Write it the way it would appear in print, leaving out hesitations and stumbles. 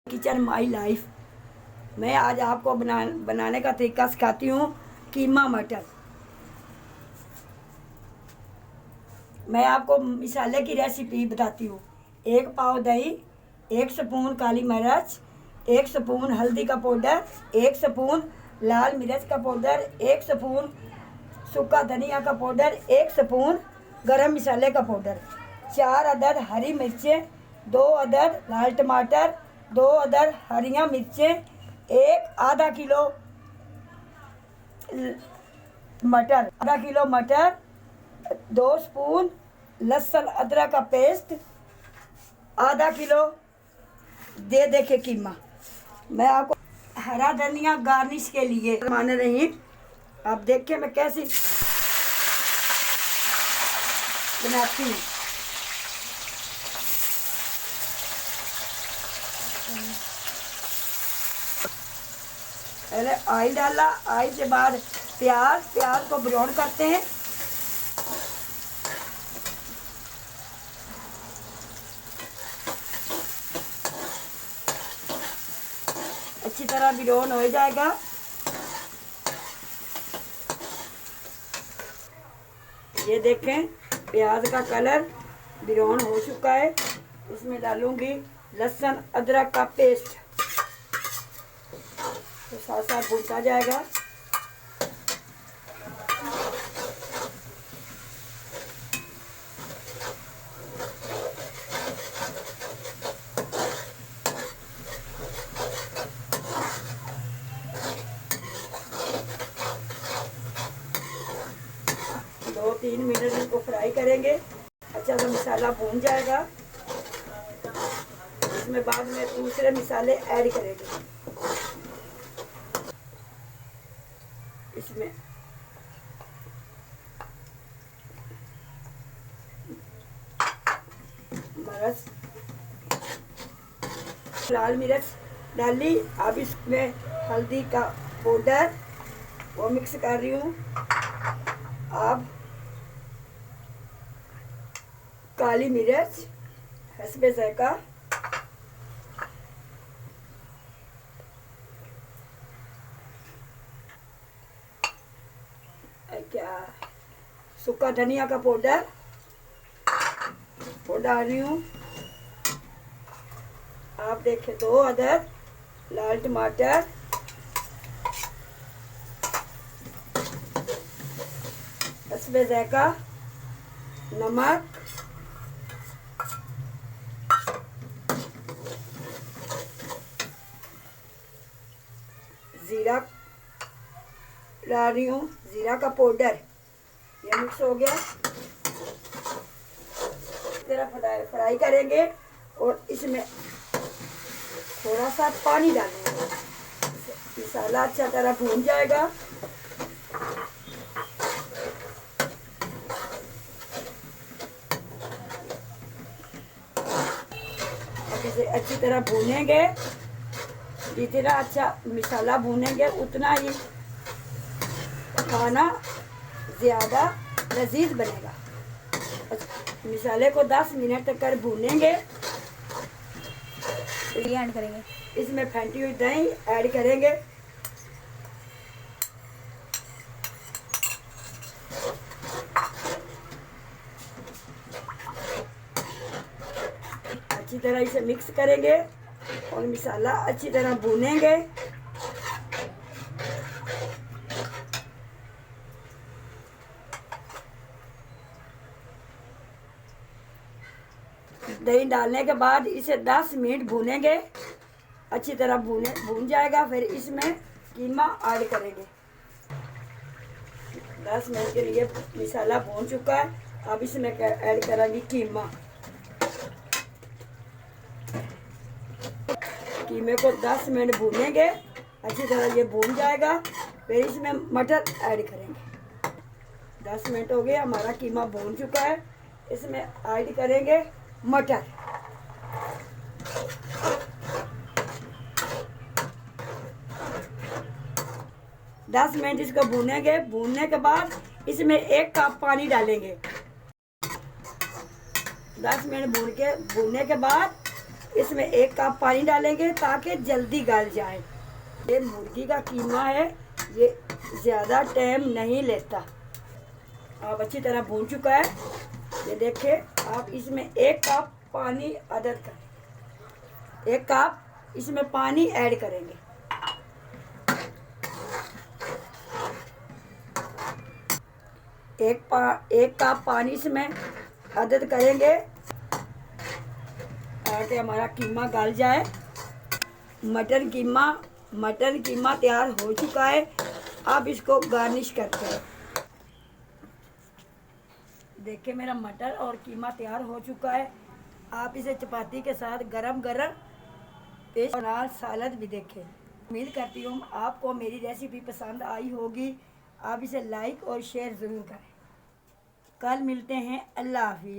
Kitchen my life. मैं आज आपको बनाने का तरीका सिखाती हूँ। कीमा मटर। मैं आपको मसाले की रेसिपी बताती हूँ। 1 पाव दही, 1 स्पून काली मिर्च, 1 स्पून हल्दी का पाउडर, 1 स्पून लाल मिर्च का पाउडर, 1 स्पून सूखा धनिया का पाउडर, 1 स्पून गरम मसाले का पाउडर, 4 अदद हरी मिर्चें, 2 अदद लाल टमाटर, 2 अदद हरियाँ मिर्चें, आधा किलो मटर, आधा किलो मटर, 2 स्पून लहसुन अदरक का पेस्ट, आधा किलो दे के कीमा। मैं आपको हरा धनिया गार्निश के लिए मान रही। आप देखिए मैं कैसी बनाती हूँ। पहले ऑयल डाला, ऑयल के बाद प्याज को ब्राउन करते हैं। अच्छी तरह ब्राउन हो जाएगा। ये देखें प्याज का कलर ब्राउन हो चुका है। इसमें डालूंगी लहसुन अदरक का पेस्ट, तो साथ साथ भूनता जाएगा। दो 3 मिनट इसको फ्राई करेंगे। अच्छा सा मसाला भून जाएगा। इसमें बाद में दूसरे मसाले ऐड करेंगे। इसमें मिर्च, लाल मिर्च डाली। अब इसमें हल्दी का पाउडर वो मिक्स कर रही हूँ। अब काली मिर्च हस्बे जायका, क्या सूखा धनिया का पाउडर वो डाल रही हूँ। आप देखें 2 अदद लाल टमाटर, हस्बे जायका, नमक, जीरा डाल रही हूँ, जीरा का पाउडर। ये मिक्स हो गया। तरह फ्राई करेंगे और इसमें थोड़ा सा पानी डालेंगे। मसाला अच्छा तरह भून जाएगा। अब इसे अच्छी तरह भूनेंगे। जितना अच्छा मसाला भूनेंगे उतना ही खाना ज़्यादा लजीज बनेगा। मसाले को 10 मिनट तक कर भूनेंगे। ऐड करेंगे। इसमें फेंटी हुई दही ऐड करेंगे। अच्छी तरह इसे मिक्स करेंगे और मसाला अच्छी तरह भूनेंगे। दही डालने के बाद इसे 10 मिनट भूनेंगे। अच्छी तरह भून जाएगा। फिर इसमें कीमा ऐड करेंगे। 10 मिनट के लिए मसाला भून चुका है। अब इसमें ऐड करेंगे कीमा। कीमे को 10 मिनट भूनेंगे। अच्छी तरह ये भून जाएगा। फिर इसमें मटर ऐड करेंगे। 10 मिनट हो गए, हमारा कीमा भून चुका है। इसमें ऐड करेंगे मटर। दस मिनट इसको भूनेंगे। भूनने के बाद इसमें 1 कप पानी डालेंगे। 10 मिनट भूनने के बाद इसमें 1 कप पानी डालेंगे ताकि जल्दी गल जाए। ये मुर्गी का कीमा है, ये ज़्यादा टाइम नहीं लेता। अब अच्छी तरह भून चुका है। ये देखिए, आप इसमें 1 कप पानी ऐड करें, 1 कप इसमें पानी ऐड करेंगे। एक कप पानी इसमें ऐड करेंगे ताकि हमारा कीमा गल जाए। मटन कीमा तैयार हो चुका है। अब इसको गार्निश करते हैं। देखिए, मेरा मटर और कीमा तैयार हो चुका है। आप इसे चपाती के साथ गरम गरम पेश और सालद भी देखें। उम्मीद करती हूँ आपको मेरी रेसिपी पसंद आई होगी। आप इसे लाइक और शेयर ज़रूर करें। कल मिलते हैं। अल्लाह हाफिज़।